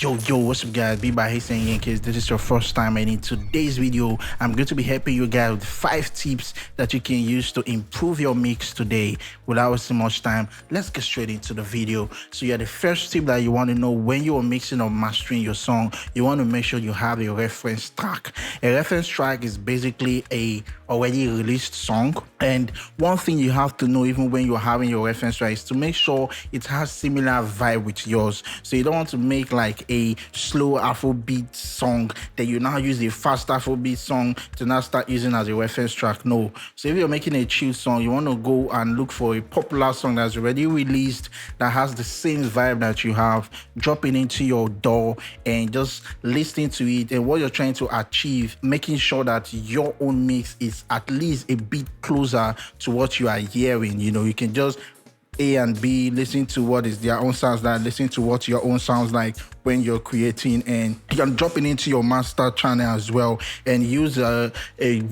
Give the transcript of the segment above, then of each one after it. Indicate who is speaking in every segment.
Speaker 1: Yo, what's up guys? BeatsbyHcien in case this is your first time, and in today's video I'm going to be helping you guys with 5 tips that you can use to improve your mix today. Without wasting much time, let's get straight into the video. So yeah, the first tip that you want to know when you are mixing or mastering your song, you want to make sure you have a reference track. A reference track is basically a already released song, and one thing you have to know even when you're having your reference track is to make sure it has similar vibe with yours. So you don't want to make like a slow Afrobeat song that you now use a fast Afrobeat song to now start using as a reference track. No. So if you're making a chill song, you want to go and look for a popular song that's already released that has the same vibe that you have, drop it into your DAW and just listening to it and what you're trying to achieve, making sure that your own mix is at least a bit closer to what you are hearing. You know, you can just A and B, listen to what is their own sounds like, listen to what your own sounds like when you're creating, and you can drop it into your master channel as well and use a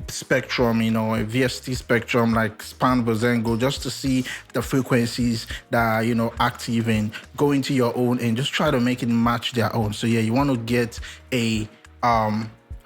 Speaker 1: spectrum, you know, a VST spectrum like span Bozengo, just to see the frequencies that are, you know, active, and go into your own and just try to make it match their own. So yeah, you want to get a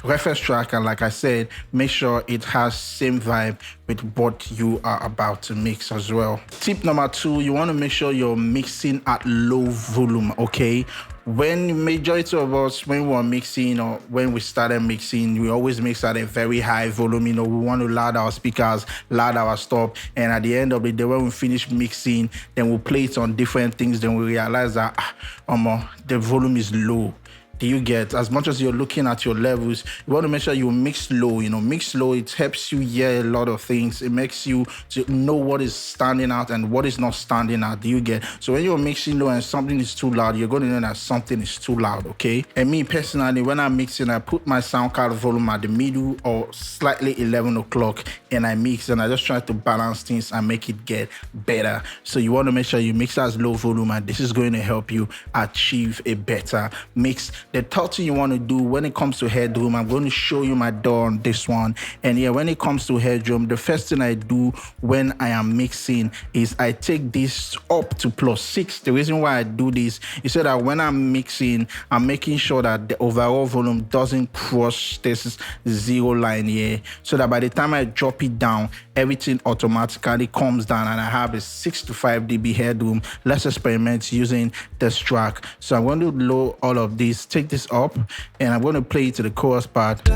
Speaker 1: reference track, and like I said, make sure it has same vibe with what you are about to mix as well. Tip number 2, you want to make sure you're mixing at low volume. Okay, when majority of us, when we're mixing or when we started mixing, we always mix at a very high volume. You know, we want to loud our speakers, loud our stuff, and at the end of the day, when we finish mixing, then we'll play it on different things, then we realize that the volume is low. Do you get? As much as you're looking at your levels, you want to make sure you mix low. You know, mix low, it helps you hear a lot of things. It makes you to know what is standing out and what is not standing out. Do you get? So when you're mixing low and something is too loud, you're going to know that something is too loud. Okay. And me personally, when I'm mixing, I put my sound card volume at the middle or slightly 11 o'clock, and I mix, and I just try to balance things and make it get better. So you want to make sure you mix as low volume, and this is going to help you achieve a better mix. The third thing you want to do when it comes to headroom, I'm going to show you my DAW on this one. And yeah, when it comes to headroom, the first thing I do when I am mixing is I take this up to +6. The reason why I do this is so that when I'm mixing, I'm making sure that the overall volume doesn't cross this 0 line here, so that by the time I drop it down, everything automatically comes down and I have a 6 to 5 dB headroom. Let's experiment using this track. So I'm going to load all of this, take this up, and I'm going to play it to the chorus part.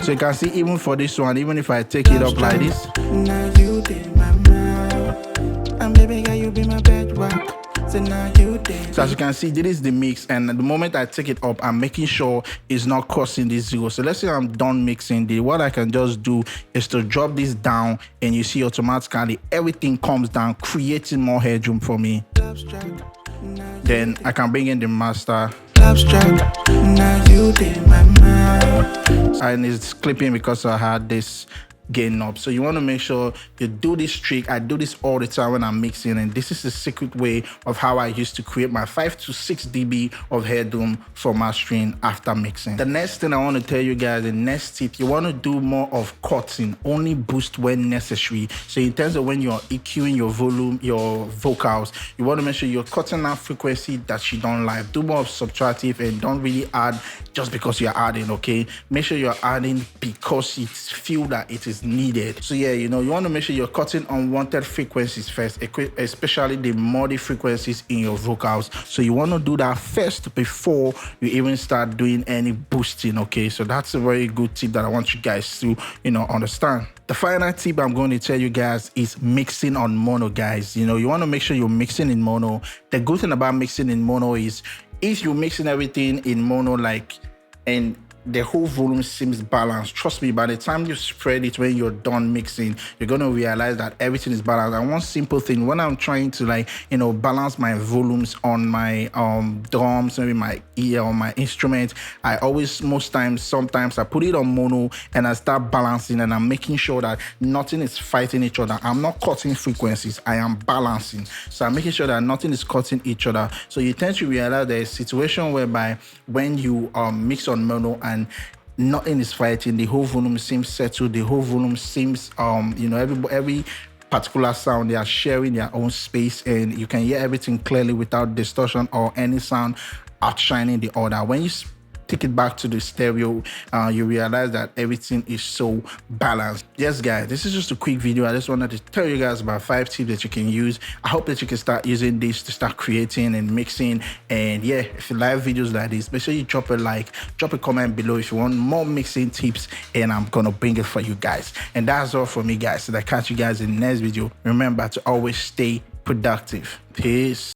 Speaker 1: So you can see, even for this one, even if I take it up like this, so as you can see, this is the mix, and the moment I take it up, I'm making sure it's not crossing this 0. So let's say I'm done mixing, what I can just do is to drop this down, and you see automatically everything comes down, creating more headroom for me. Then I can bring in the master, and it's clipping because I had this gain up. So you want to make sure you do this trick. I do this all the time when I'm mixing, and this is the secret way of how I used to create my 5 to 6 dB of headroom for mastering after mixing. The next thing I want to tell you guys, the next tip, you want to do more of cutting, only boost when necessary. So in terms of when you're EQing your volume, your vocals, you want to make sure you're cutting out frequency that you don't like. Do more of subtractive and don't really add just because you're adding. Okay, make sure you're adding because you feel that it is needed. So yeah, you know, you want to make sure you're cutting unwanted frequencies first, especially the muddy frequencies in your vocals. So you want to do that first before you even start doing any boosting. Okay, so that's a very good tip that I want you guys to, you know, understand. The final tip I'm going to tell you guys is mixing on mono, guys. You know, you want to make sure you're mixing in mono. The good thing about mixing in mono is if you're mixing everything in mono, like, and the whole volume seems balanced, trust me, by the time you spread it, when you're done mixing, you're going to realize that everything is balanced. And one simple thing, when I'm trying to, like, you know, balance my volumes on my drums, maybe my ear or my instrument, I always, sometimes I put it on mono and I start balancing, and I'm making sure that nothing is fighting each other. I'm not cutting frequencies, I am balancing. So I'm making sure that nothing is cutting each other. So you tend to realize there's a situation whereby when you mix on mono and nothing is fighting, the whole volume seems settled, the whole volume seems you know, every particular sound. They are sharing their own space, and you can hear everything clearly without distortion or any sound outshining the other. When you take it back to the stereo, you realize that everything is so balanced. Yes guys, this is just a quick video. I just wanted to tell you guys about 5 tips that you can use. I hope that you can start using this to start creating and mixing. And yeah, if you like videos like this, make sure you drop a like, drop a comment below if you want more mixing tips, and I'm gonna bring it for you guys. And that's all for me guys. So I catch you guys in the next video. Remember to always stay productive. Peace.